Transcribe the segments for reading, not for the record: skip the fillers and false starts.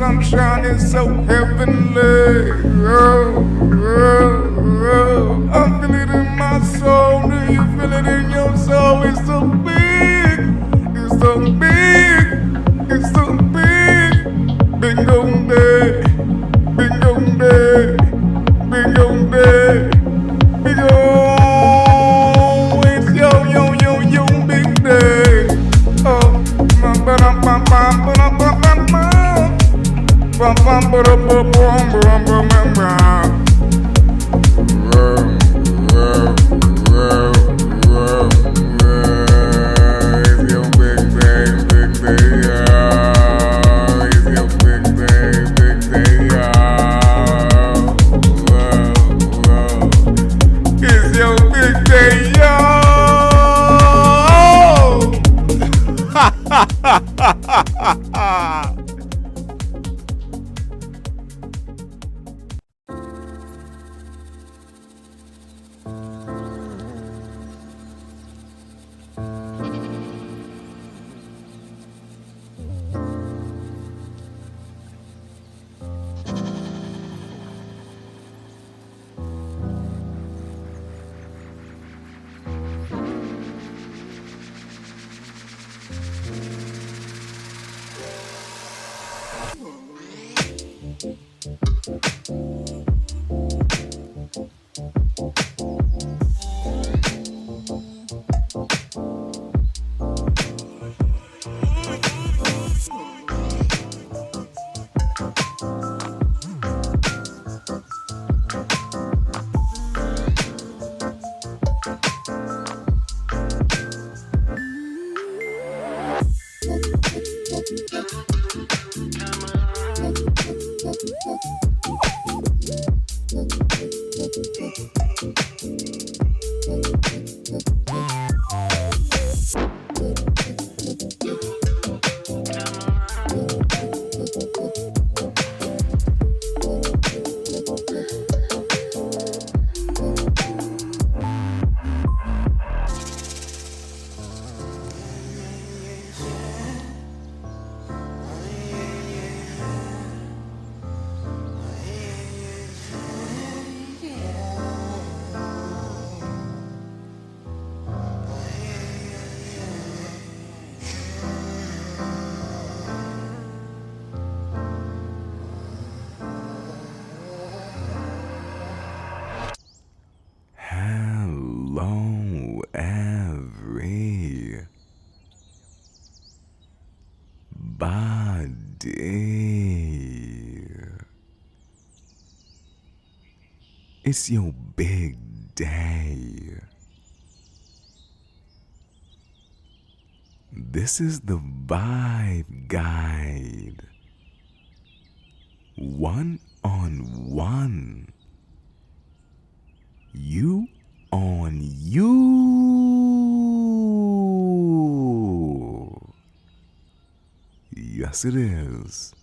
sunshine is so heavenly. Oh, oh, oh. I feel it in my soul. Do you feel it in your soul? It's so big. It's so big. It's so big. Bingo day. Bingo day. Bingo day. Bingo. It's yo, yo, yo, yo, big day. Oh, ba ba ba ba ba ba ba ba ba. Bum bum ba da bum bum bum bum bum bum. It's your big day, big day, yeah. It's your big day, yeah. It's your big day, yo. Ha ha ha ha ha ha. Hello, everybody. It's your big day. This is the Vibe Guide. One-on-one. You on you. Yes, it is.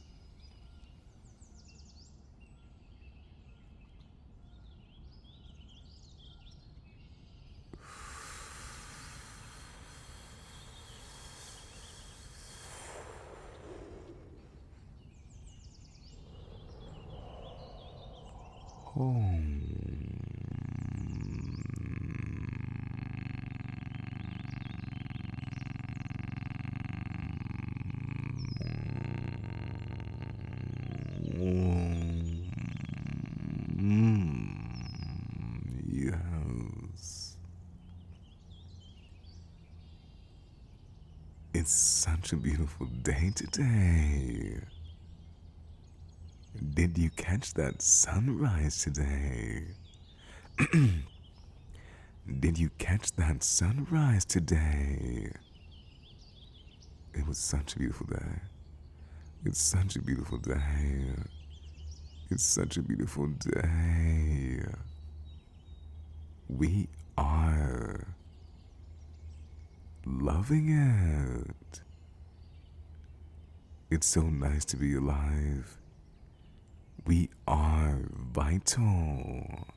Yes. It's such a beautiful day today. Did you catch that sunrise today? Did you catch that sunrise today? It was such a beautiful day. It's such a beautiful day. It's such a beautiful day. We are loving it. It's so nice to be alive. We are vital.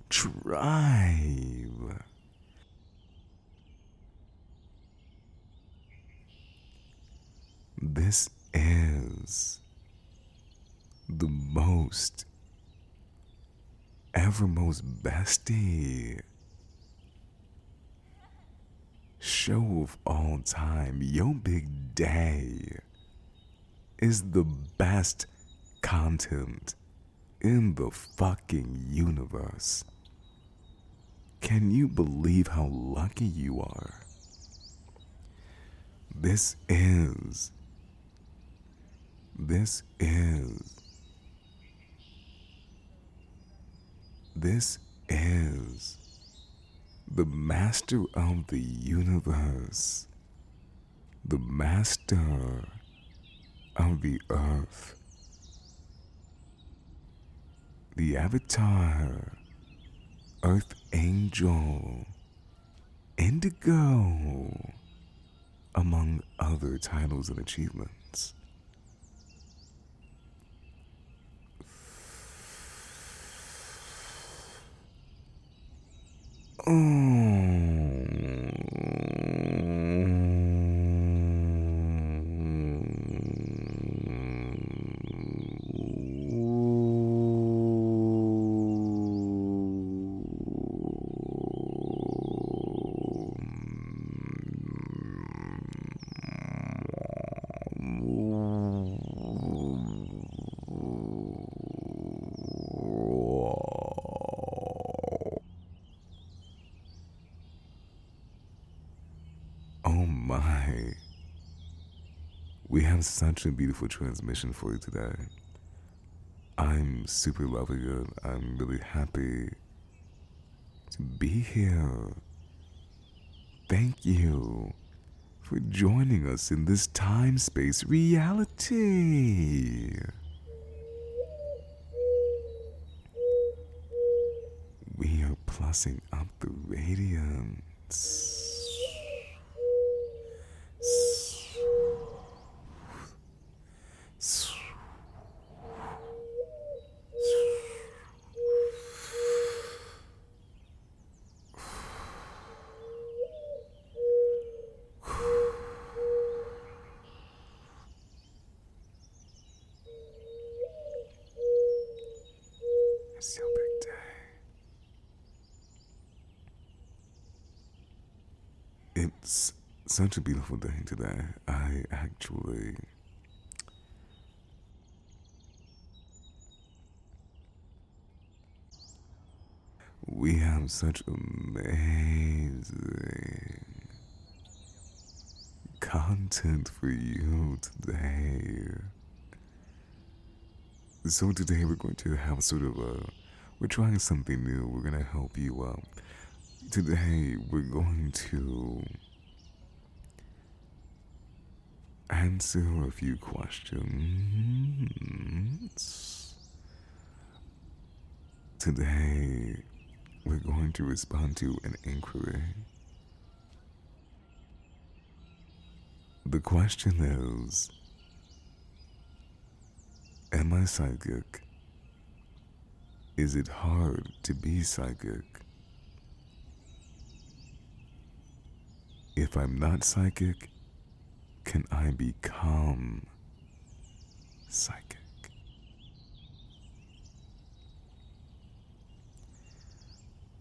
Tribe. is the most, evermost bestie show of all time. Your Big Day is the best content in the fucking universe. Can you believe how lucky you are? This is the master of the universe, the master of the earth, the avatar, earth angel, indigo, among other titles and achievements. Oh my. We have such a beautiful transmission for you today. I'm super loving it. I'm really happy to be here. Thank you for joining us in this time-space reality. We are plussing up the radiance. It's your big day. It's such a beautiful day today. We have such amazing content for you today. So today we're going to have we're trying something new. We're going to help you out. Today we're going to answer a few questions. Today we're going to respond to an inquiry. The question is, am I psychic? Is it hard to be psychic? If I'm not psychic, can I become psychic?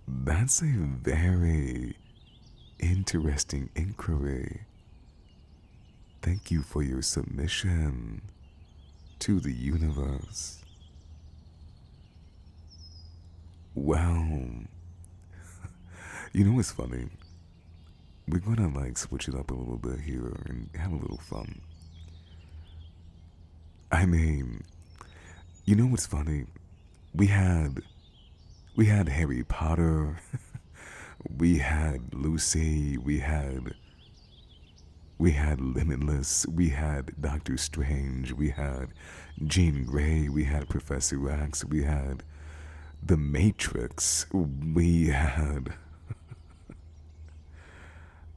That's a very interesting inquiry. Thank you for your submission to the universe. Well, you know what's funny? We're gonna switch it up a little bit here and have a little fun. I mean, you know what's funny? We had Harry Potter, we had Lucy, we had Limitless, we had Doctor Strange, we had Jean Grey, we had Professor X, we had The Matrix, we had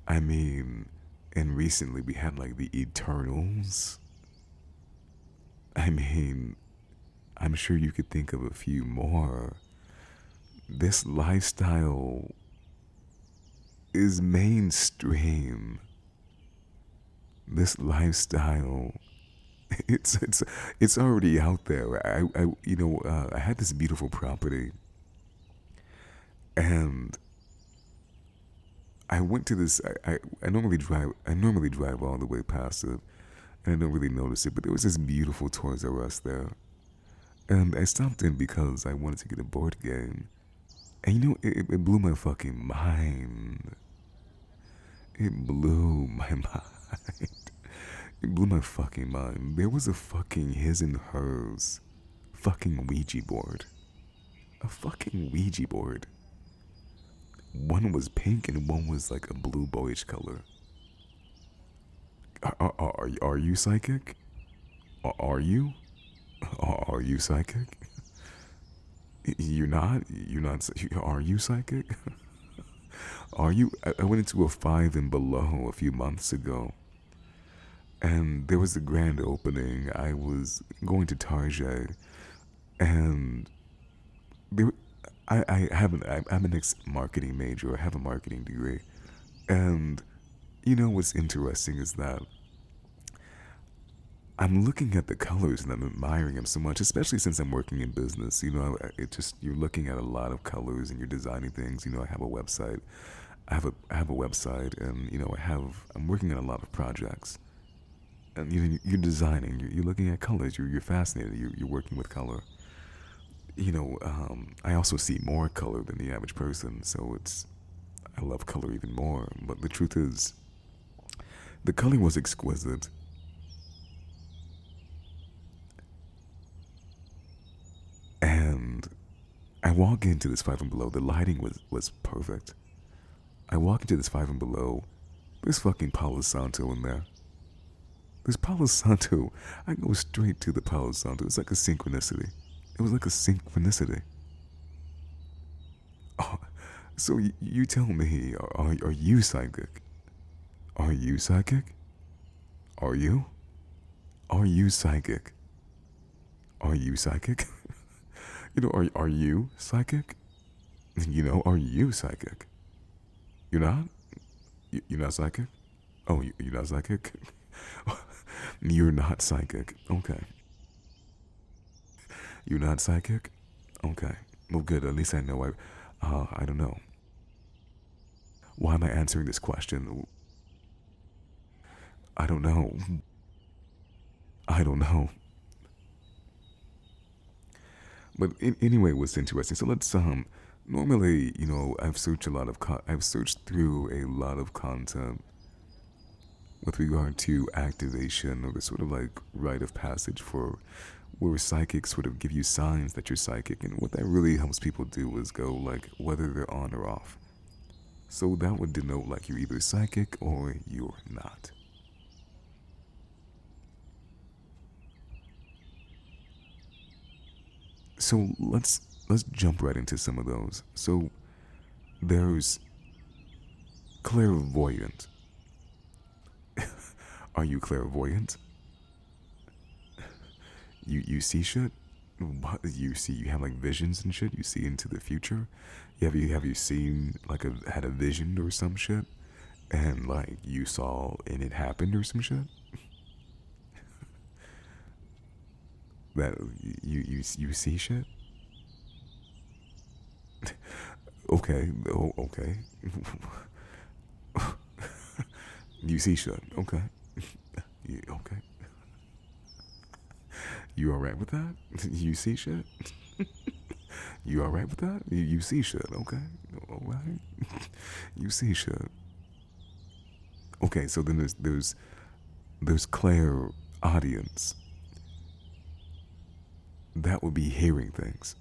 and recently we had the Eternals. I'm sure you could think of a few more. This lifestyle is mainstream. This lifestyle it's it's already out there. I had this beautiful property, and I went to this. I normally drive. I normally drive all the way past it, and I don't really notice it. But there was this beautiful Toys R Us there, and I stopped in because I wanted to get a board game. And it blew my fucking mind. It blew my mind. It blew my fucking mind. There was a fucking his and hers fucking Ouija board. A fucking Ouija board. One was pink and one was like a blue boyish color. Are you psychic? Are you? Are you psychic? You're not? You're not? Are you psychic? Are you? I went into a 5 and below a few months ago, and there was the grand opening. I was going to Target, and there, I'm an ex-marketing major. I have a marketing degree, and what's interesting is that I'm looking at the colors and I'm admiring them so much, especially since I'm working in business. You're looking at a lot of colors and you're designing things. I have a website. I have a website, and I'm working on a lot of projects. And you're designing. You're looking at colors. You're fascinated. You're working with color. I also see more color than the average person, so I love color even more. But the truth is, the color was exquisite. And I walk into this 5 and below. The lighting was perfect. I walk into this 5 and below. There's fucking Palo Santo in there. There's Palo Santo. I go straight to the Palo Santo. It's like a synchronicity. It was like a synchronicity. Oh, so you tell me, are you psychic? Are you psychic? Are you? Are you psychic? Are you psychic? Are you psychic? Are you psychic? You're not? You're not psychic? Oh, you're not psychic? You're not psychic. Okay. You're not psychic? Okay. Well, good. At least I know. I don't know. Why am I answering this question? I don't know. I don't know. But anyway, what's interesting? So let's Normally, I've searched I've searched through a lot of content with regard to activation, or the sort of like rite of passage for where psychics sort of give you signs that you're psychic, and what that really helps people do is go like whether they're on or off. So that would denote like you're either psychic or you're not. So let's jump right into some of those. So there's clairvoyant. Are you clairvoyant? You see shit? What you have like visions and shit? You see into the future? Have you seen like had a vision or some shit? And like you saw and it happened or some shit? That you see shit? Okay. Oh, okay. You see shit? Okay. Okay. You alright with that? You see shit? You alright with that? You see shit? Okay. Alright. You see shit. Okay, so then there's clair audience. That would be hearing things.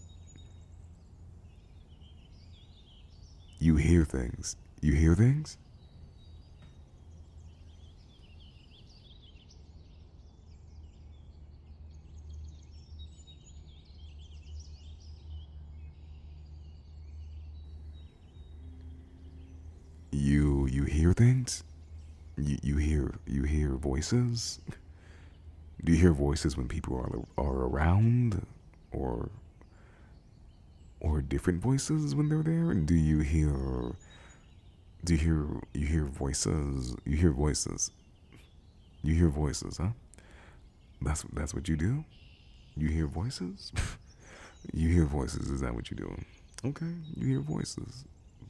You hear things. You hear things? You hear things? You hear voices? Do you hear voices when people are around, or different voices when they're there? And you hear voices? You hear voices? You hear voices, huh? That's what you do? You hear voices? You hear voices, is that what you're doing? Okay, you hear voices.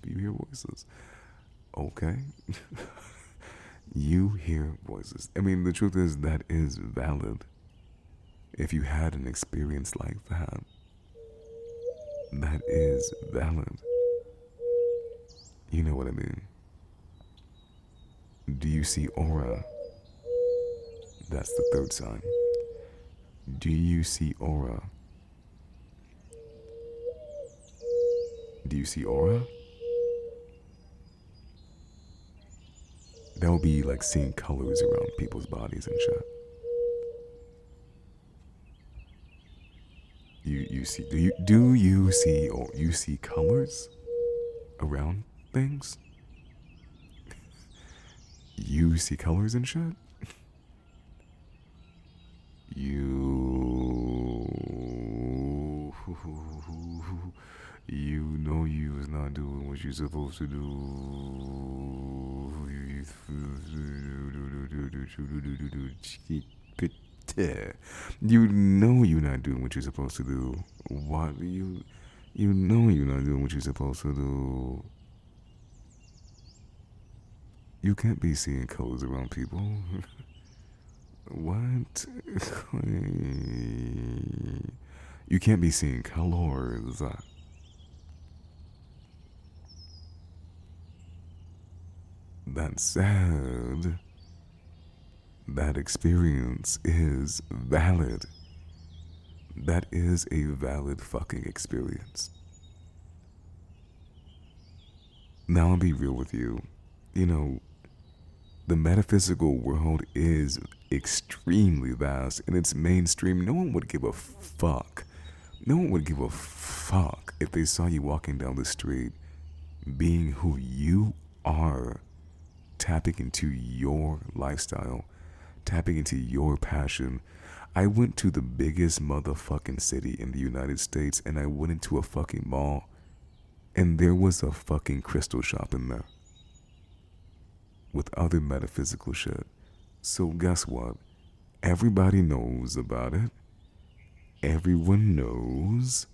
You hear voices. Okay. You hear voices. I mean, the truth is that is valid. If you had an experience like that, that is valid. You know what I mean? Do you see aura? That's the third sign. Do you see aura? Do you see aura? That would be like seeing colors around people's bodies and shit. You see do you see or you see colors around things? You see colors and shit? You know you was not doing what you're supposed to do. You know you're not doing what you're supposed to do. What you know you're not doing what you're supposed to do. You can't be seeing colors around people. What? You can't be seeing colors. That said, that experience is valid. That is a valid fucking experience. Now I'll be real with you. You know, the metaphysical world is extremely vast and it's mainstream. No one would give a fuck. No one would give a fuck if they saw you walking down the street being who you are, tapping into your lifestyle, tapping into your passion. I went to the biggest motherfucking city in the United States and I went into a fucking mall and there was a fucking crystal shop in there with other metaphysical shit. So guess what? Everybody knows about it. Everyone knows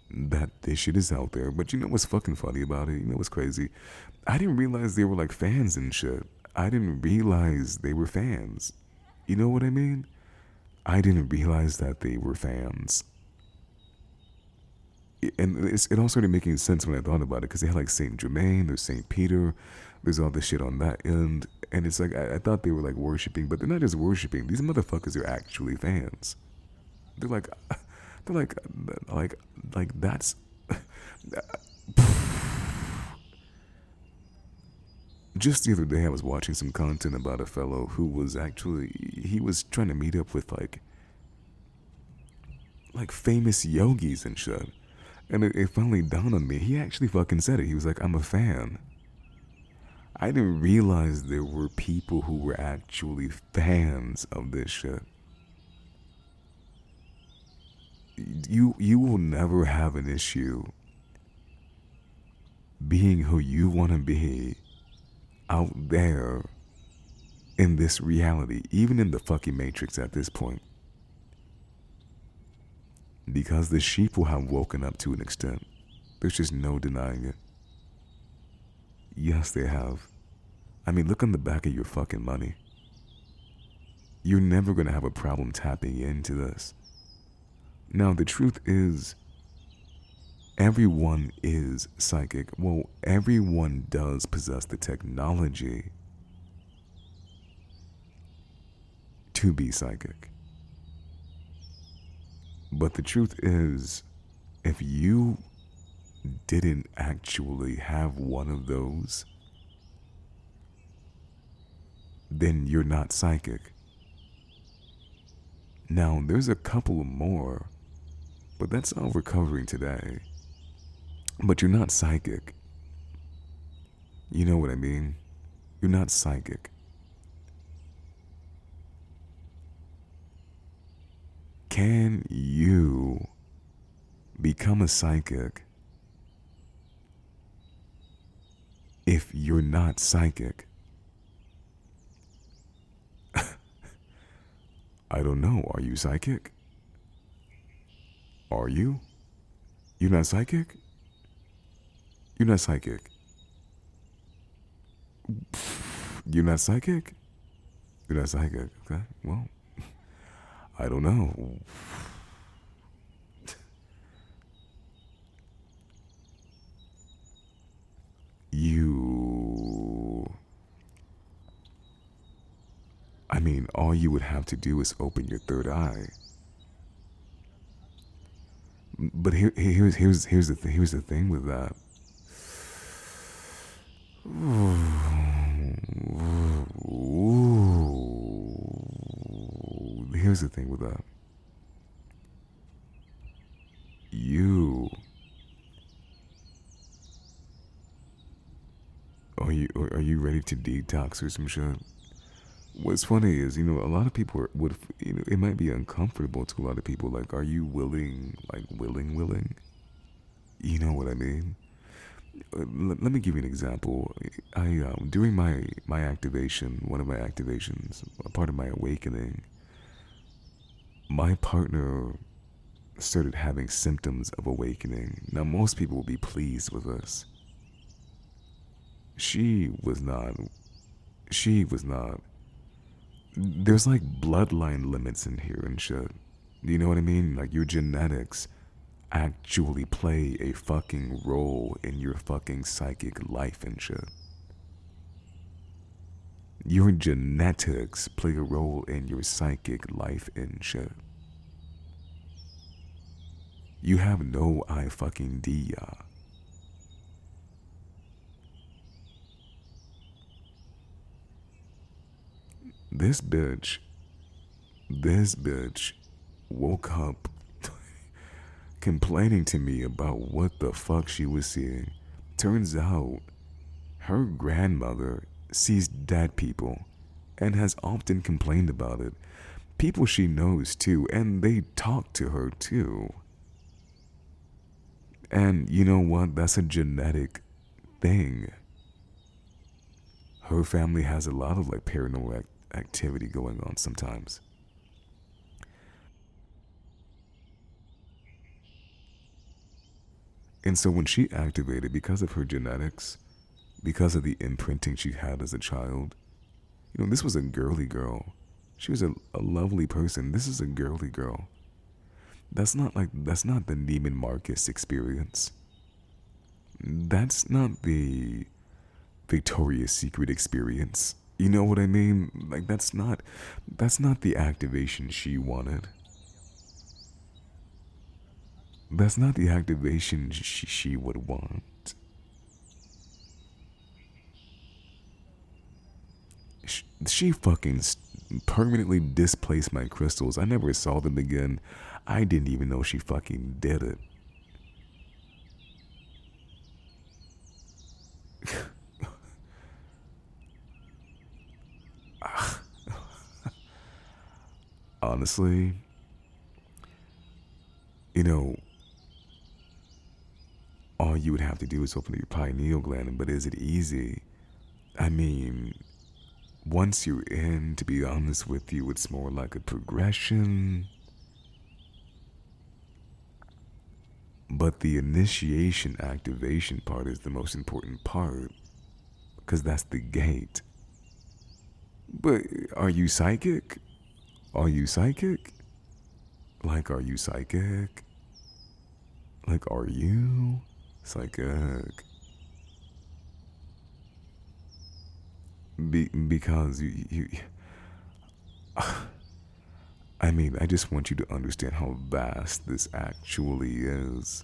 that this shit is out there. But you know what's fucking funny about it? You know what's crazy? I didn't realize they were like fans and shit. I didn't realize they were fans. You know what I mean? I didn't realize that they were fans. And it all started making sense when I thought about it, because they had like Saint Germain, there's Saint Peter, there's all this shit on that end, and it's like I thought they were like worshiping, but they're not just worshiping. These motherfuckers are actually fans. They're like that's. Just the other day, I was watching some content about a fellow who was he was trying to meet up with like famous yogis and shit. And it finally dawned on me. He actually fucking said it. He was like, I'm a fan. I didn't realize there were people who were actually fans of this shit. You will never have an issue being who you want to be out there in this reality, even in the fucking Matrix at this point. Because the sheep will have woken up to an extent. There's just no denying it. Yes, they have. I mean, look on the back of your fucking money. You're never going to have a problem tapping into this. Now, the truth is, everyone is psychic. Well, everyone does possess the technology to be psychic. But the truth is, if you didn't actually have one of those, then you're not psychic. Now, there's a couple more, but that's all we're covering today. But you're not psychic. You know what I mean? You're not psychic. Can you become a psychic if you're not psychic? I don't know. Are you psychic? Are you? You're not psychic? You're not psychic. You're not psychic? You're not psychic. Okay. Well, I don't know. I mean, all you would have to do is open your third eye. But here's the thing with that. Here's the thing with that. Are you ready to detox or some shit? What's funny is, a lot of people would, it might be uncomfortable to a lot of people. Like, are you willing? Like, willing? You know what I mean? Let me give you an example. During my activation, one of my activations, a part of my awakening, my partner started having symptoms of awakening. Now, most people will be pleased with this. She was not. There's like bloodline limits in here and shit. You know what I mean? Like, your genetics actually play a fucking role in your fucking psychic life and shit. Your genetics play a role in your psychic life and shit. You have no fucking idea. This bitch woke up complaining to me about what the fuck she was seeing. Turns out her grandmother sees dead people and has often complained about it. People she knows too, and they talk to her too. And you know what? That's a genetic thing. Her family has a lot of like paranormal activity going on sometimes. And so when she activated, because of her genetics, because of the imprinting she had as a child, this was a girly girl. She was a lovely person. This is a girly girl. That's not the Neiman Marcus experience. That's not the Victoria's Secret experience. You know what I mean? Like, that's not the activation she wanted. That's not the activation she would want. She fucking permanently displaced my crystals. I never saw them again. I didn't even know she fucking did it. Honestly, all you would have to do is open your pineal gland, but is it easy? I mean, once you're in, to be honest with you, it's more like a progression. But the initiation activation part is the most important part, because that's the gate. But are you psychic? Are you psychic? Like, are you psychic? Like, are you psychic? Because you I mean, I just want you to understand how vast this actually is.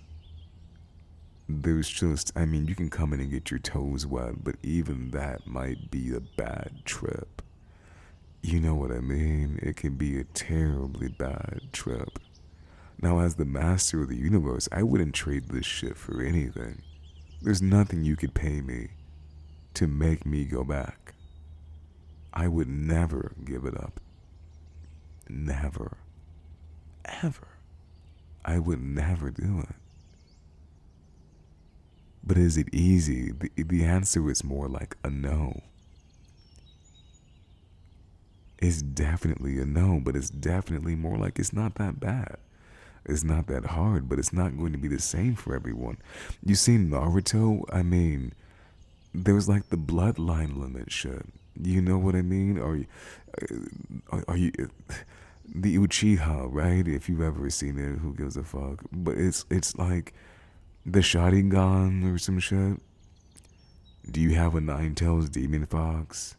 There's just, you can come in and get your toes wet, but even that might be a bad trip. You know what I mean? It can be a terribly bad trip. Now, as the master of the universe, I wouldn't trade this shit for anything. There's nothing you could pay me to make me go back. I would never give it up. Never. Ever. I would never do it. But is it easy? The answer is more like a no. It's definitely a no, but it's definitely more like it's not that bad. It's not that hard, but it's not going to be the same for everyone. You see Naruto? I mean, there was like the bloodline limit shit. You know what I mean? Are you the Uchiha, right? If you've ever seen it, who gives a fuck? But it's like the Sharingan or some shit. Do you have a nine tails demon fox?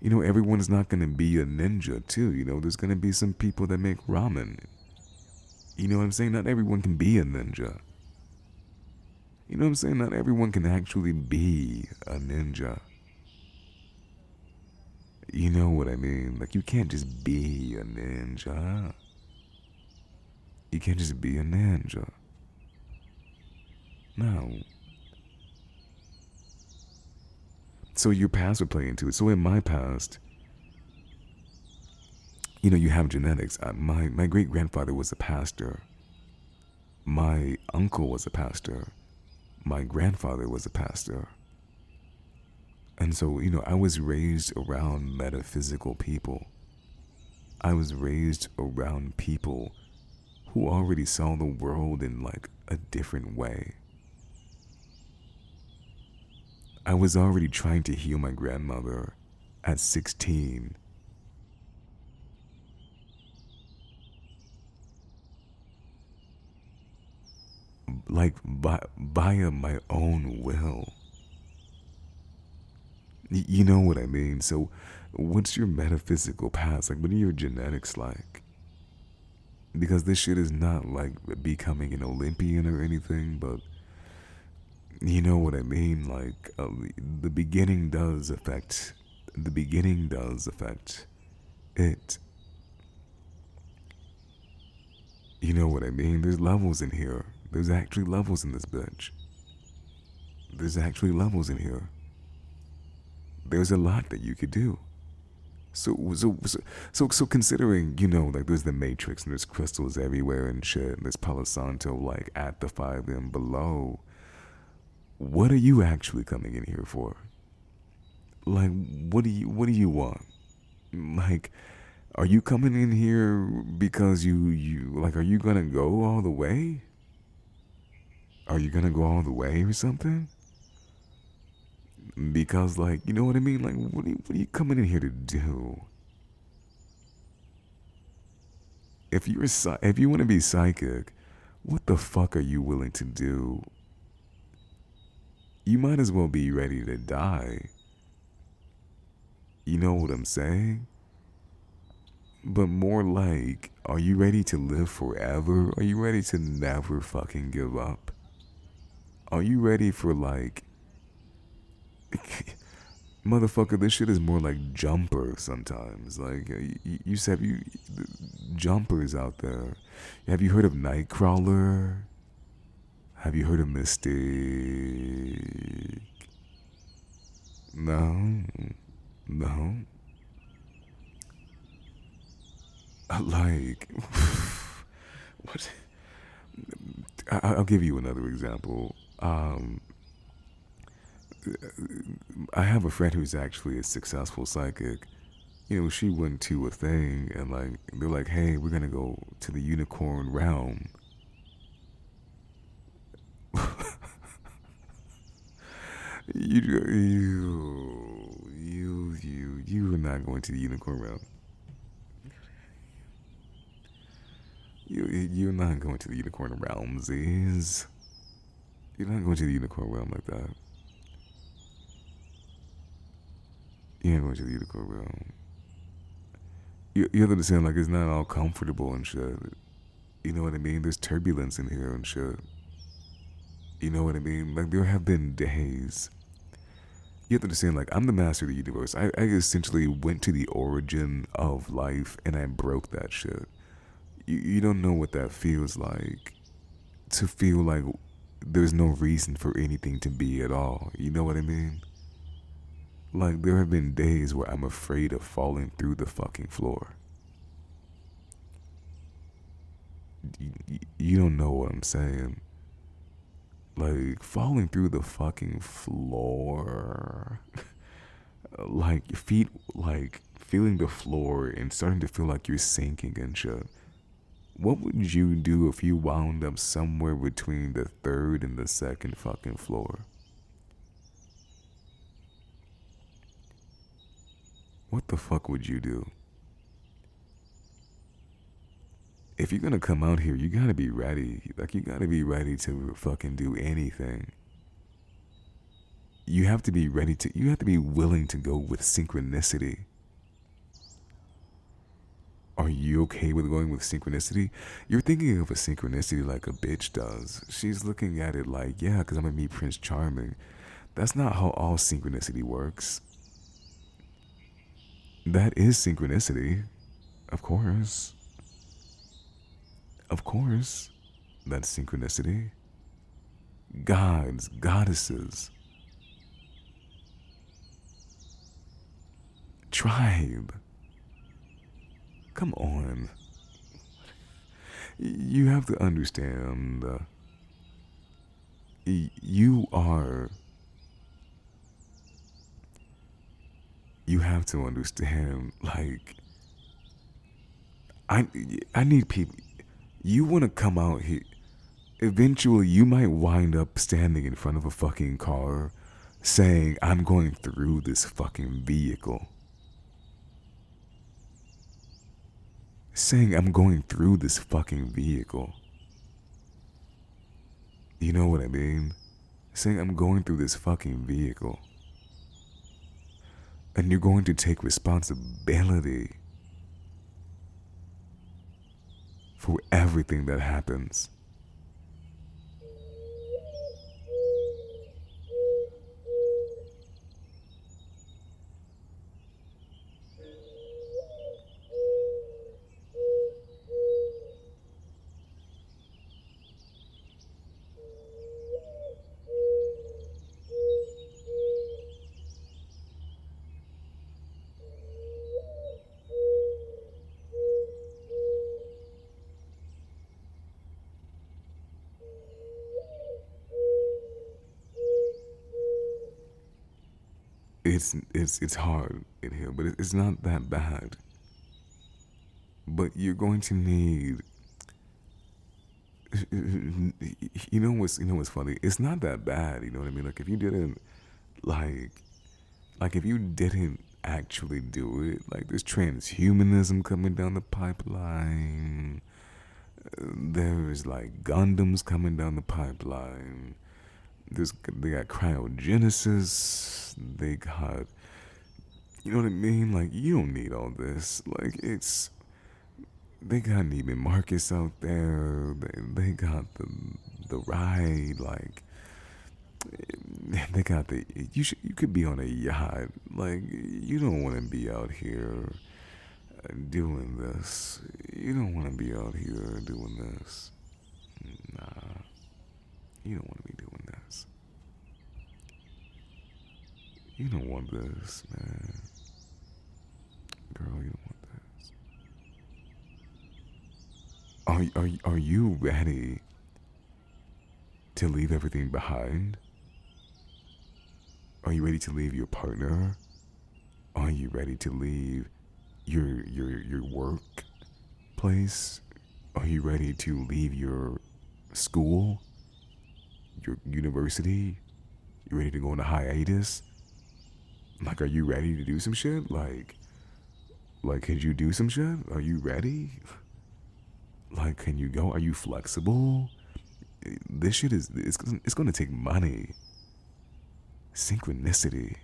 You know, everyone's not gonna be a ninja too. You know, there's gonna be some people that make ramen. You know what I'm saying? Not everyone can be a ninja. You know what I'm saying? Not everyone can actually be a ninja. You know what I mean? Like, you can't just be a ninja. You can't just be a ninja. No. So your past would play into it. So in my past, you know, you have genetics. My great grandfather was a pastor. My uncle was a pastor. My grandfather was a pastor. And so, you know, I was raised around metaphysical people. I was raised around people who already saw the world in like a different way. I was already trying to heal my grandmother at 16. Like via my own will. You know what I mean? So, what's your metaphysical past? Like, what are your genetics like? Because this shit is not like becoming an Olympian or anything, but you know what I mean? Like, the beginning does affect. The beginning does affect it. You know what I mean? There's levels in here. There's actually levels in this bitch. There's actually levels in here. There's a lot that you could do. So considering, you know, like there's the Matrix and there's crystals everywhere and shit, and there's Palo Santo like at the 5M below. What are you actually coming in here for? Like, what do you want? Like, are you coming in here because you like, are you gonna go all the way? Are you gonna go all the way or something? Because, like, you know what I mean? Like, what are you coming in here to do? If you want to be psychic, what the fuck are you willing to do? You might as well be ready to die. You know what I'm saying? But more like, are you ready to live forever? Are you ready to never fucking give up? Are you ready for like motherfucker, this shit is more like Jumper sometimes. Like, you said, Jumpers out there. Have you heard of Nightcrawler? Have you heard of Mystic? No, no. Like, what? I'll give you another example. I have a friend who's actually a successful psychic. You know, she went to a thing and like they're like, "Hey, we're gonna go to the unicorn realm." You are not going to the unicorn realm. You're not going to the unicorn realmsies. You're not going to the unicorn realm like that. You're not going to the unicorn realm. You have to understand, like, it's not all comfortable and shit. You know what I mean? There's turbulence in here and shit. You know what I mean? Like, there have been days. You have to understand, like, I'm the master of the universe. I essentially went to the origin of life and I broke that shit. You don't know what that feels like. To feel like there's no reason for anything to be at all. You know what I mean? Like, there have been days where I'm afraid of falling through the fucking floor. You don't know what I'm saying. Like, falling through the fucking floor. like your feet, like feeling the floor and starting to feel like you're sinking and shit. What would you do if you wound up somewhere between the third and the second fucking floor? What the fuck would you do? If you're gonna come out here, you gotta be ready. Like, you gotta be ready to fucking do anything. You have to be ready to, you have to be willing to go with synchronicity. Are you okay with going with synchronicity? You're thinking of a synchronicity like a bitch does. She's looking at it like, yeah, because I'm gonna meet Prince Charming. That's not how all synchronicity works. That is synchronicity. Of course. Of course. That's synchronicity. Gods, goddesses, tribe. Come on. You have to understand. You are. You have to understand. Like, I need people. You want to come out here. Eventually, you might wind up standing in front of a fucking car saying, I'm going through this fucking vehicle. Saying, I'm going through this fucking vehicle. You know what I mean? Saying, I'm going through this fucking vehicle. And you're going to take responsibility for everything that happens. It's hard in here, but it's not that bad. But you're going to need. You know what's funny? It's not that bad. You know what I mean? Like, if you didn't like if you didn't actually do it, like, there's transhumanism coming down the pipeline. There's like Gundams coming down the pipeline. They got cryogenesis. They got, you know what I mean? Like, you don't need all this. Like, they got Neiman Marcus out there. They got the ride. Like, they got you could be on a yacht. Like, you don't want to be out here doing this. You don't want to be out here doing this. Nah, you don't want to be doing this. You don't want this, man. Girl, you don't want this. Are you ready to leave everything behind? Are you ready to leave your partner? Are you ready to leave your work place? Are you ready to leave your school? Your university? You ready to go on a hiatus? Like, are you ready to do some shit? Like, could you do some shit? Are you ready? Like, can you go? Are you flexible? This shit it's gonna take money. Synchronicity.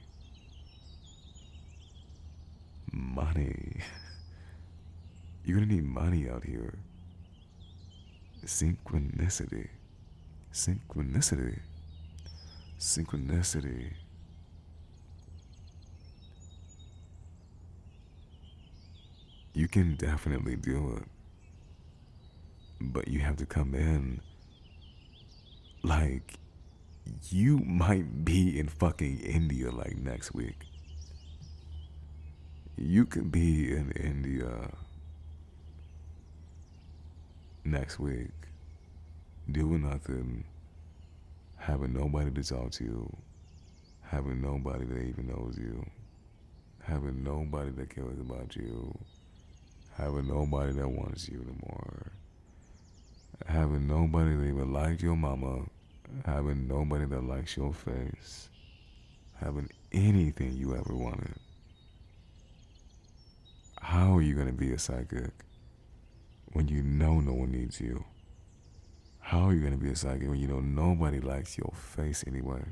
Money. You're gonna need money out here. Synchronicity. Synchronicity. Synchronicity. You can definitely do it. But you have to come in. Like, you might be in fucking India like next week. You could be in India next week, doing nothing, having nobody to talk to, having nobody that even knows you. having nobody that cares about you, having nobody that wants you anymore, having nobody that even liked your mama, having nobody that likes your face, having anything you ever wanted. How are you going to be a psychic when you know no one needs you? How are you going to be a psychic when you know nobody likes your face anyway?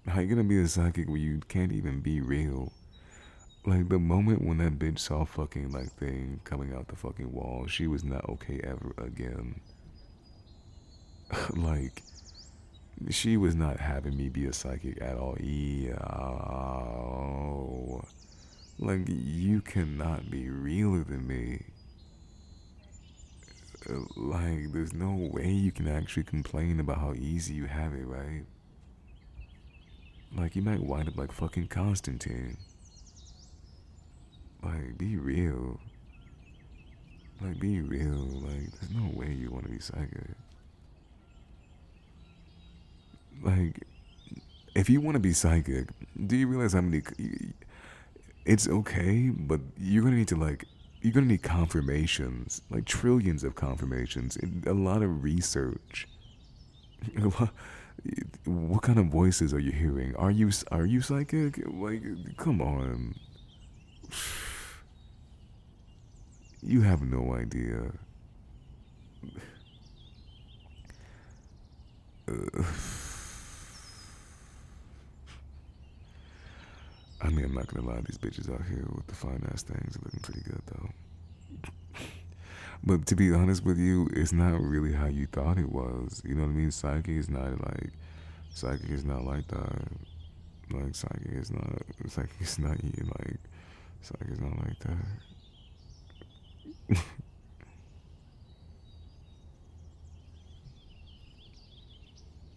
How are you going to be a psychic when you can't even be real? Like, the moment when that bitch saw fucking, like, thing coming out the fucking wall, she was not okay ever again. Like, she was not having me be a psychic at all. Like, you cannot be realer than me. Like, there's no way you can actually complain about how easy you have it, right? Like, you might wind up like fucking Constantine. Like, be real. Like, be real. Like, there's no way you want to be psychic. Like, if you want to be psychic, do you realize how many... It's okay, but you're gonna need to, like... You're gonna need confirmations. Like, trillions of confirmations. A lot of research. What kind of voices are you hearing? Are you psychic? Like, come on. You have no idea. I mean, I'm not gonna lie, these bitches out here with the fine ass things are looking pretty good though. But to be honest with you, it's not really how you thought it was. You know what I mean? Psychic is not like that. Like, psychic is not like that.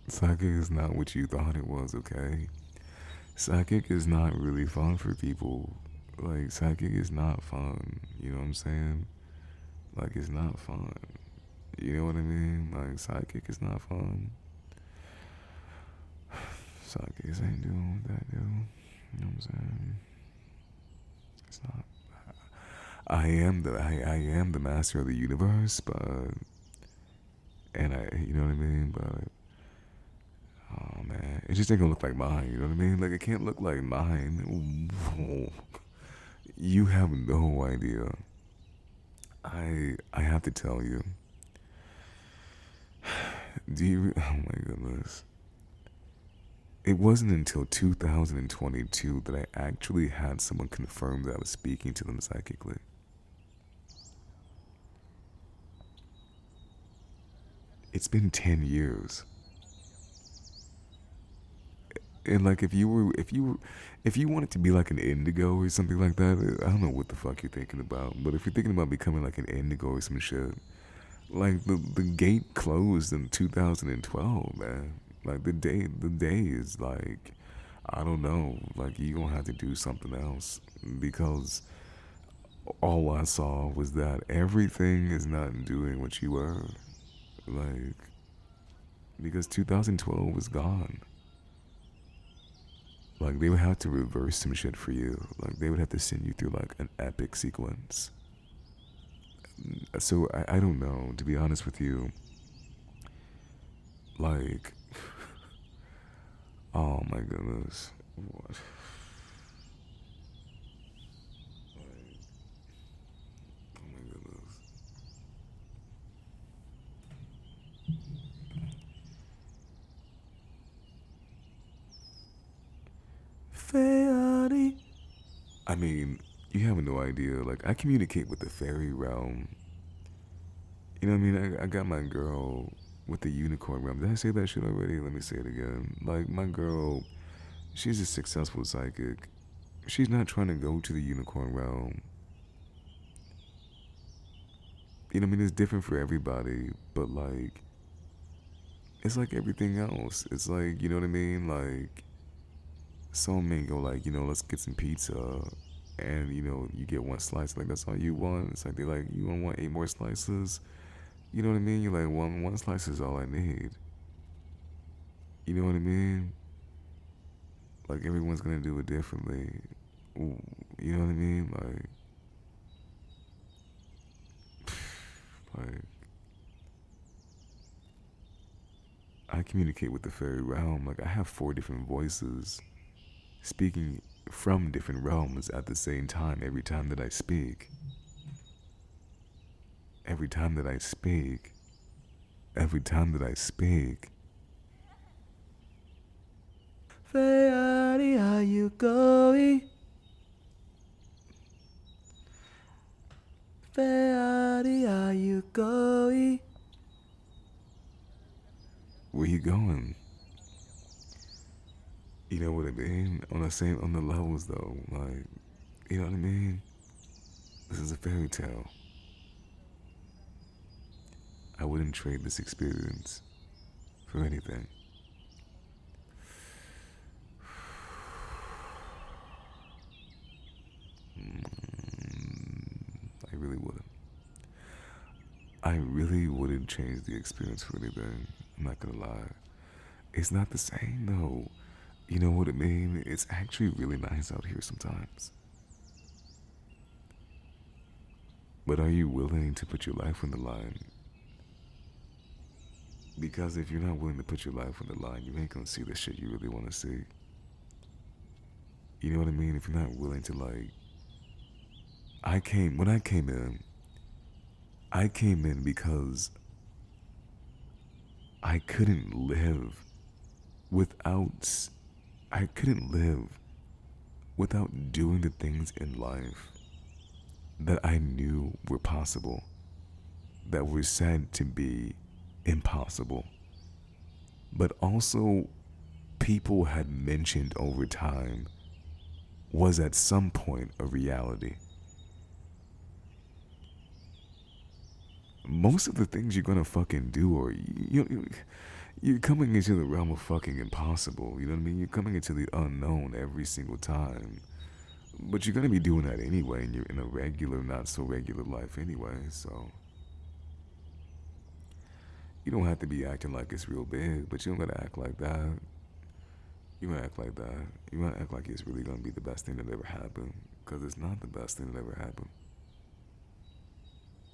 Psychic is not what you thought it was, okay? Psychic is not really fun for people. Like, psychic is not fun. You know what I'm saying? Like, it's not fun. You know what I mean? Like, psychic is not fun. Psychics ain't doing that, dude. You know what I'm saying? It's not. I am the master of the universe, but you know what I mean? But oh man, it just ain't gonna look like mine. You know what I mean? Like, it can't look like mine. You have no idea. I have to tell you. Do you? Oh my goodness. It wasn't until 2022 that I actually had someone confirm that I was speaking to them psychically. It's been 10 years. And like, if you wanted to be like an indigo or something like that, I don't know what the fuck you're thinking about. But if you're thinking about becoming like an indigo or some shit, like, the gate closed in 2012, man. Like, the day is like, I don't know. Like, you gonna have to do something else, because all I saw was that everything is not doing what you were. Like, because 2012 was gone. Like, they would have to reverse some shit for you. Like, they would have to send you through like an epic sequence. So I don't know, to be honest with you. Like, oh my goodness. What? Like, oh my goodness. Fairy. I mean, you have no idea. Like, I communicate with the fairy realm. You know what I mean? I got my girl with the unicorn realm. Did I say that shit already? Let me say it again. Like, my girl, she's a successful psychic. She's not trying to go to the unicorn realm. You know what I mean? It's different for everybody, but like, it's like everything else. It's like, you know what I mean? Like, some men go like, let's get some pizza, and you get one slice. Like, that's all you want. It's like, they're like, you don't want 8 more slices. You know what I mean? You're like, one slice is all I need. You know what I mean? Like everyone's gonna do it differently. You know what I mean? Like I communicate with the fairy realm. Like I have 4 different voices speaking from different realms at the same time every time that I speak. Every time that I speak. Every time that I speak. Fairy, are you going? Fairy, are you going? Where you going? You know what I mean? On the levels though, like, you know what I mean? This is a fairy tale. I wouldn't trade this experience for anything. I really wouldn't. I really wouldn't change the experience for anything. I'm not gonna lie. It's not the same though. You know what I mean? It's actually really nice out here sometimes. But are you willing to put your life on the line? Because if you're not willing to put your life on the line, you ain't gonna see the shit you really wanna see. You know what I mean? If you're not willing to when I came in because I couldn't live without doing the things in life that I knew were possible, that were said to be impossible, but also people had mentioned over time was at some point a reality. Most of the things you're gonna fucking do are you're coming into the realm of fucking impossible. You know what I mean? You're coming into the unknown every single time. But you're gonna be doing that anyway, and you're in a regular, not so regular life anyway, so you don't have to be acting like it's real big, but you don't gotta act like that. You might act like that. You might act like it's really gonna be the best thing that ever happened, because it's not the best thing that ever happened.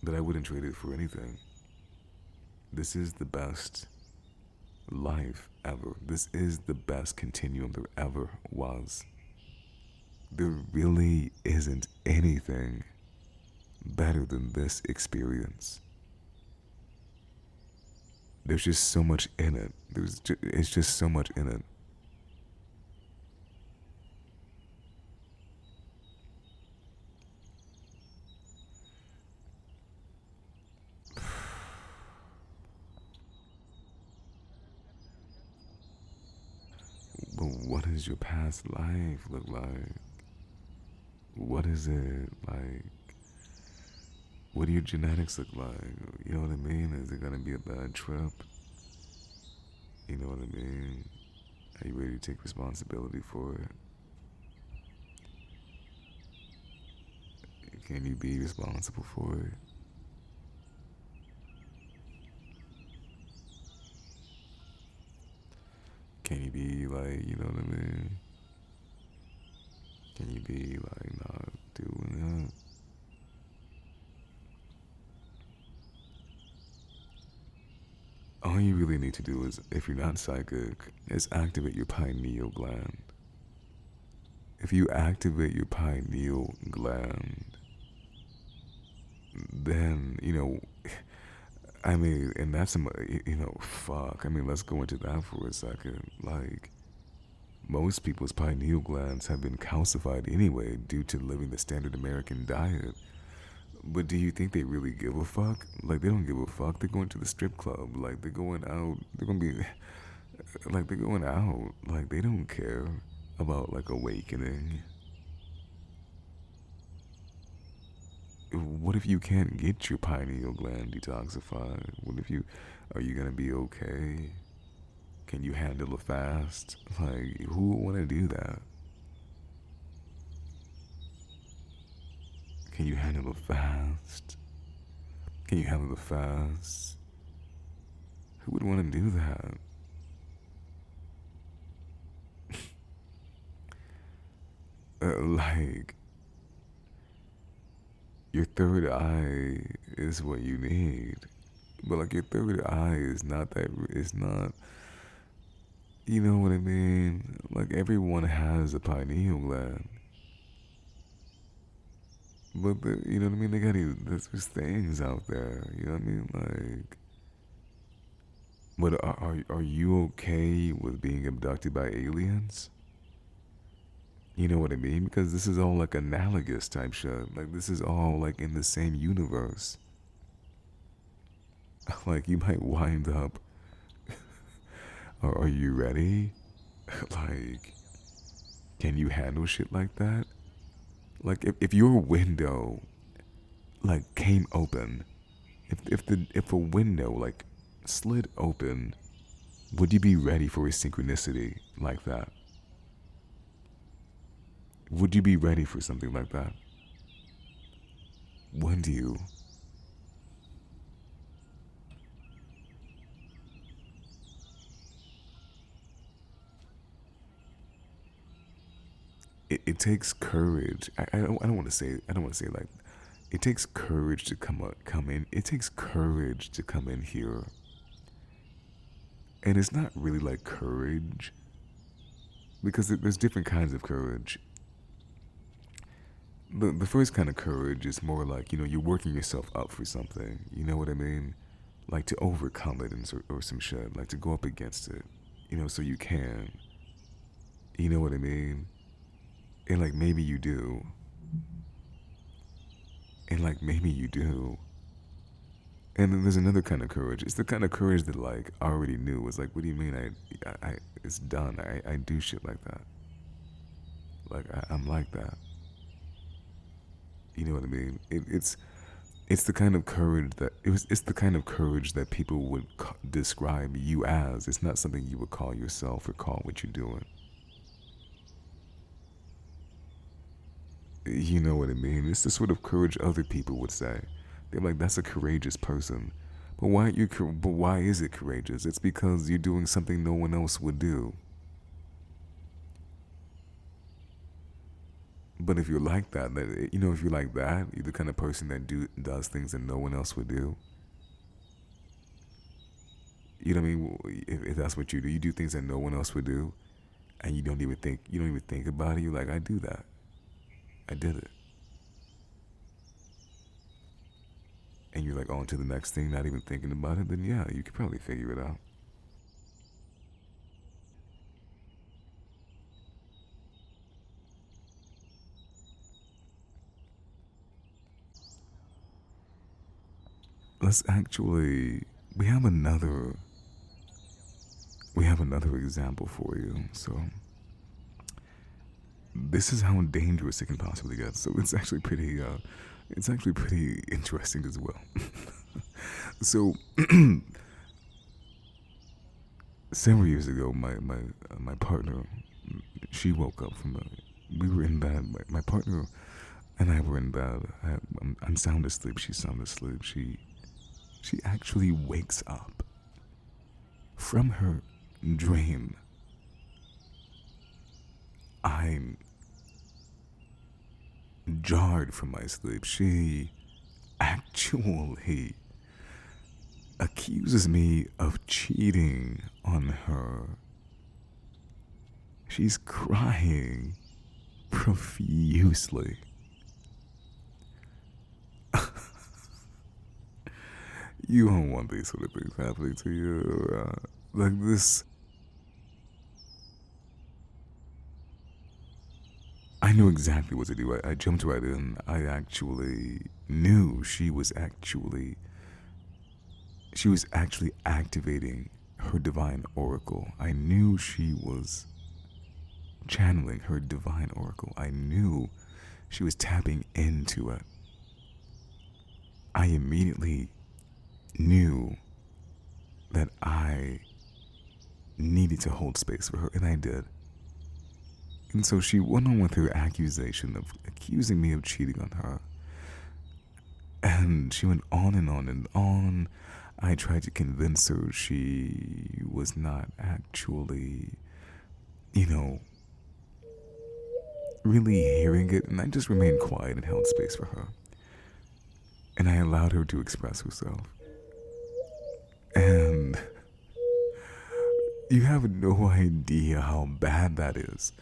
But I wouldn't trade it for anything. This is the best life ever. This is the best continuum there ever was. There really isn't anything better than this experience. There's just so much in it. It's just so much in it. But what does your past life look like? What is it like? What do your genetics look like? You know what I mean? Is it gonna be a bad trip? You know what I mean? Are you ready to take responsibility for it? Can you be responsible for it? Can you be like, you know what I mean? Can you be like not doing that? All you really need to do is, if you're not psychic, is activate your pineal gland. If you activate your pineal gland, then, I mean, and that's, fuck. I mean, let's go into that for a second. Like, most people's pineal glands have been calcified anyway due to living the standard American diet. But do you think they really give a fuck? Like, they don't give a fuck. They're going to the strip club. Like, they're going out. They're gonna be, like, they're going out. Like, they don't care about, like, awakening. What if you can't get your pineal gland detoxified? Are you gonna be okay? Can you handle a fast? Like, who would want to do that? Can you handle a fast? Can you handle the fast? Who would want to do that? like, your third eye is what you need. But like your third eye is not that, it's not, you know what I mean? Like everyone has a pineal gland. But you know what I mean? They got there's things out there. You know what I mean? Like, but are you okay with being abducted by aliens? You know what I mean? Because this is all like analogous type shit. Like this is all like in the same universe. Like you might wind up. Are you ready? Like, can you handle shit like that? Like if your window like came open, if a window like slid open, would you be ready for a synchronicity like that? Would you be ready for something like that? Would you? It takes courage. I don't want to say, like, it takes courage to come in. It takes courage to come in here. And it's not really like courage, because there's different kinds of courage. The first kind of courage is more like, you're working yourself up for something. You know what I mean? Like to overcome it or some shit. Like to go up against it. So you can. You know what I mean? And like maybe you do. And like maybe you do. And then there's another kind of courage. It's the kind of courage that like I already knew. It's like, what do you mean? I it's done. I do shit like that. Like I'm like that. You know what I mean? It's the kind of courage that it's the kind of courage that people would describe you as. It's not something you would call yourself or call what you're doing. You know what I mean? It's the sort of courage other people would say. They're like, that's a courageous person. But why aren't you? But why is it courageous? It's because you're doing something no one else would do. But if you're like that, if you're like that, you're the kind of person that does things that no one else would do. You know what I mean? If that's what you do things that no one else would do, and you don't even think about it. You're like, I do that. I did it. And you're like on to the next thing, not even thinking about it. Then yeah, you could probably figure it out. Let's actually, we have another example for you. So this is how dangerous it can possibly get. So it's actually pretty interesting as well. So several years ago, my partner, she woke up from we were in bed. My partner and I were in bed. I'm sound asleep. She's sound asleep. She actually wakes up from her dream. I'm jarred from my sleep. She actually accuses me of cheating on her. She's crying profusely. You don't want these sort of things happening to you. Like this. I knew exactly what to do. I jumped right in. I actually knew she was actually activating her divine oracle. I knew she was channeling her divine oracle. I knew she was tapping into it. I immediately knew that I needed to hold space for her, and I did. And so she went on with her accusation of accusing me of cheating on her. And she went on and on and on. I tried to convince her she was not actually, really hearing it, and I just remained quiet and held space for her. And I allowed her to express herself. And you have no idea how bad that is.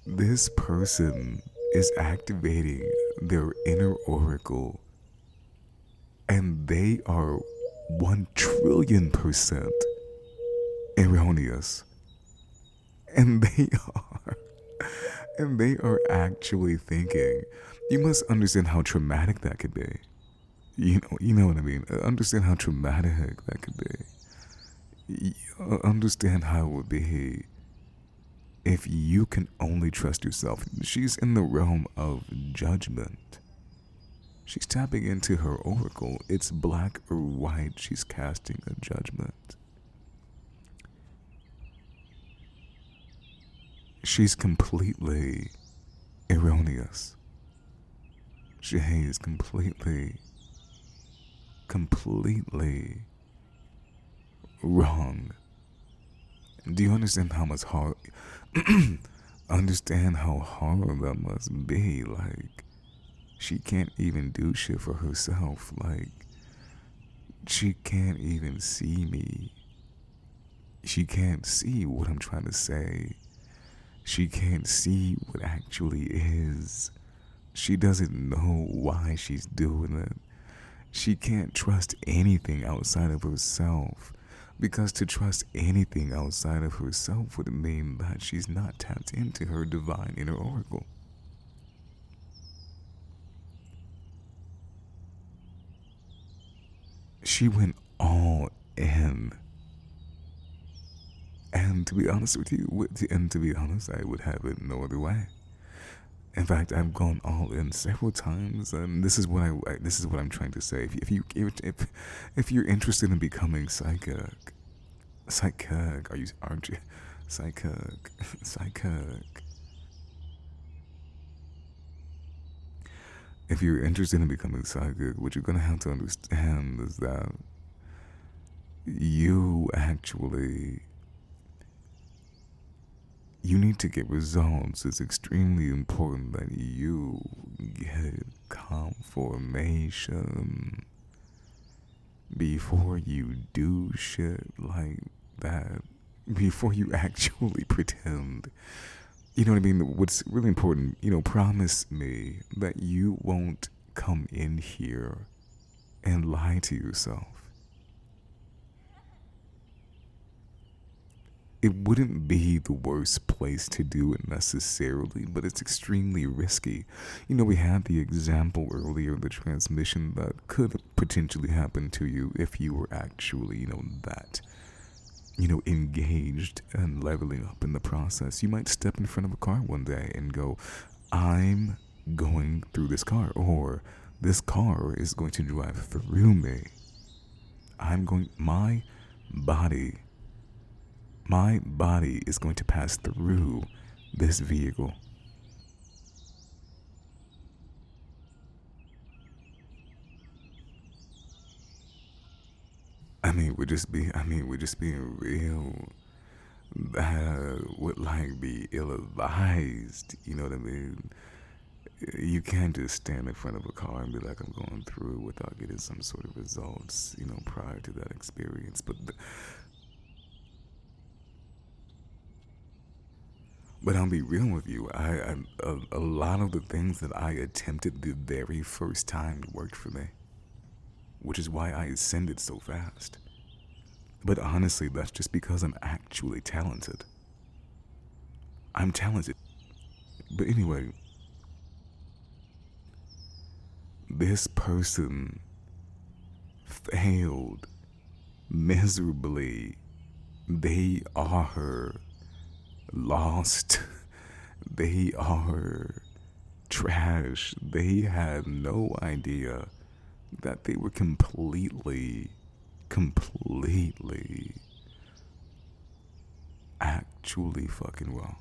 This person is activating their inner oracle, and they are 1,000,000,000% erroneous. And they are actually thinking. You must understand how traumatic that could be. You know what I mean. Understand how traumatic that could be. Understand how it would be if you can only trust yourself. She's in the realm of judgment. She's tapping into her oracle. It's black or white. She's casting a judgment. She's completely erroneous. She is completely wrong. Do you understand how much hard understand how hard that must be? Like, she can't even do shit for herself. Like, she can't even see me. She can't see what I'm trying to say. She can't see what actually is. She doesn't know why she's doing it. She can't trust anything outside of herself, because to trust anything outside of herself would mean that she's not tapped into her divine inner oracle. She went all in. And to be honest with you, I would have it no other way. In fact, I've gone all in several times, and this is what I'm trying to say. If you're interested in becoming psychic, aren't you? Psychic. If you're interested in becoming psychic, what you're gonna have to understand is that you need to get results. It's extremely important that you get confirmation before you do shit like that, before you actually pretend. You know what I mean? What's really important, promise me that you won't come in here and lie to yourself. It wouldn't be the worst place to do it necessarily, but it's extremely risky. We had the example earlier of the transmission that could potentially happen to you if you were actually, that, engaged and leveling up in the process. You might step in front of a car one day and go, I'm going through this car, or this car is going to drive through me. My body is going to pass through this vehicle. We're just being real. That would be ill-advised. You know what I mean? You can't just stand in front of a car and be like, I'm going through it without getting some sort of results, prior to that experience. But I'll be real with you. A lot of the things that I attempted the very first time worked for me, which is why I ascended so fast. But honestly, that's just because I'm actually talented. I'm talented. But anyway, this person failed miserably. They are lost. They are trash. They had no idea that they were completely actually fucking wrong.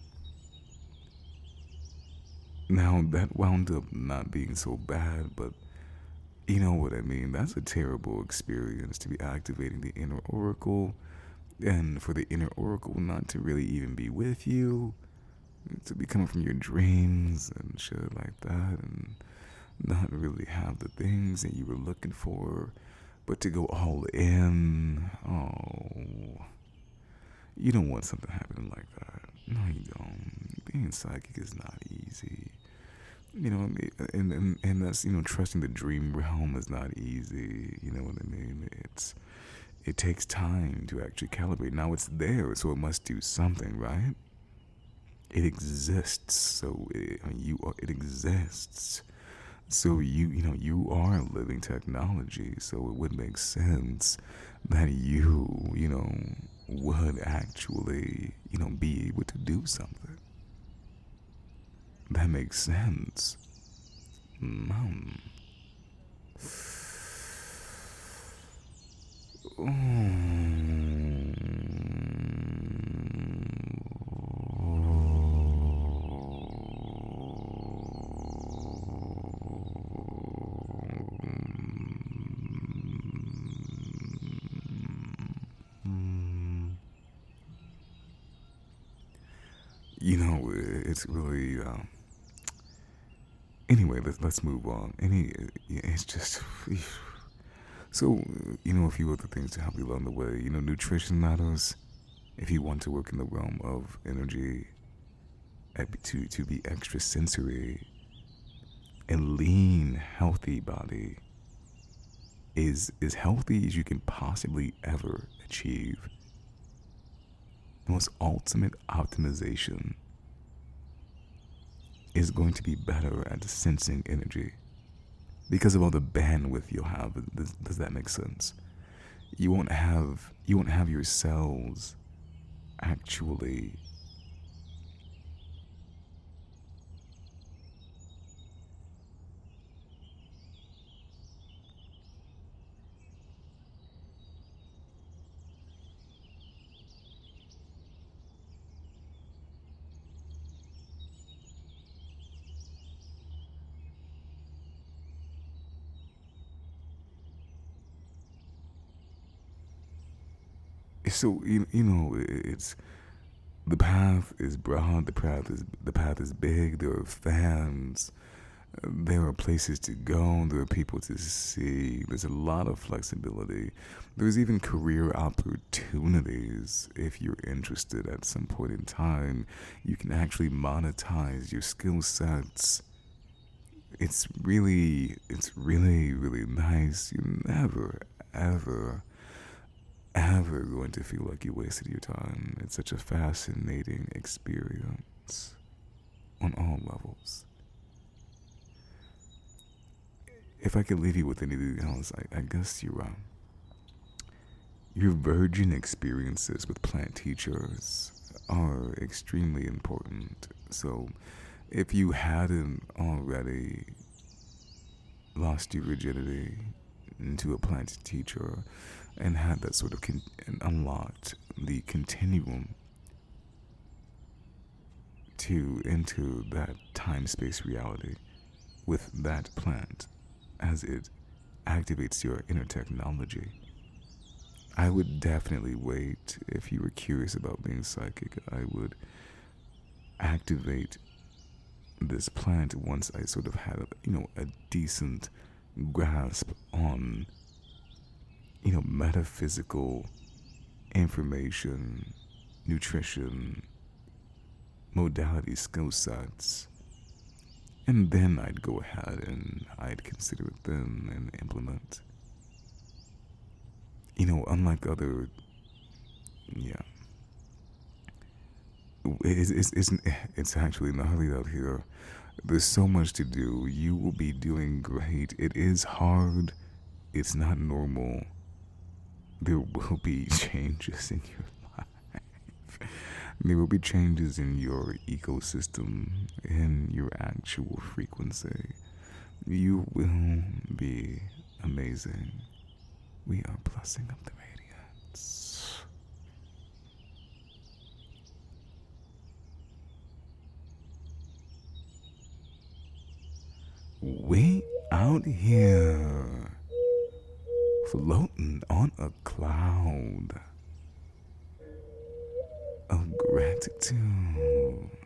Now, that wound up not being so bad, but you know what I mean. That's a terrible experience to be activating the inner oracle, and for the inner oracle not to really even be with you. to be coming from your dreams and shit like that, and not really have the things that you were looking for, but to go all in. Oh, you don't want something happening like that. No, you don't. Being psychic is not easy. You know, and that's, trusting the dream realm is not easy. You know what I mean? It takes time to actually calibrate. Now it's there, so it must do something, right? It exists, so it exists. So you are living technology. So it would make sense that you would actually be able to do something. That makes sense. Mm. It's really. Anyway, let's move on. It's just. So, a few other things to help you along the way. Nutrition matters. If you want to work in the realm of energy, to be extra sensory, a lean, healthy body is as healthy as you can possibly ever achieve. The most ultimate optimization is going to be better at sensing energy because of all the bandwidth you'll have. Does that make sense? You won't have your cells actually so it's the path is broad, the path is big. There are fans, there are places to go, there are people to see. There's a lot of flexibility. There's even career opportunities if you're interested. At some point in time, you can actually monetize your skill sets. It's really really nice. You're never ever ever going to feel like you wasted your time. It's such a fascinating experience on all levels. If I could leave you with anything else, I guess your virgin experiences with plant teachers are extremely important. So, if you hadn't already lost your virginity into a plant teacher and had that sort of and unlocked the continuum to into that time space reality with that plant as it activates your inner technology, I would definitely wait. If you were curious about being psychic, I would activate this plant once I sort of had a decent grasp on metaphysical information, nutrition, modality, skill sets, and then I'd go ahead and I'd consider it then and implement. Unlike other, yeah, it's actually gnarly out here. There's so much to do. You will be doing great. It is hard. It's not normal. There will be changes in your life. There will be changes in your ecosystem, in your actual frequency. You will be amazing. We are blessing up the radiance. We out here floating on a cloud of gratitude.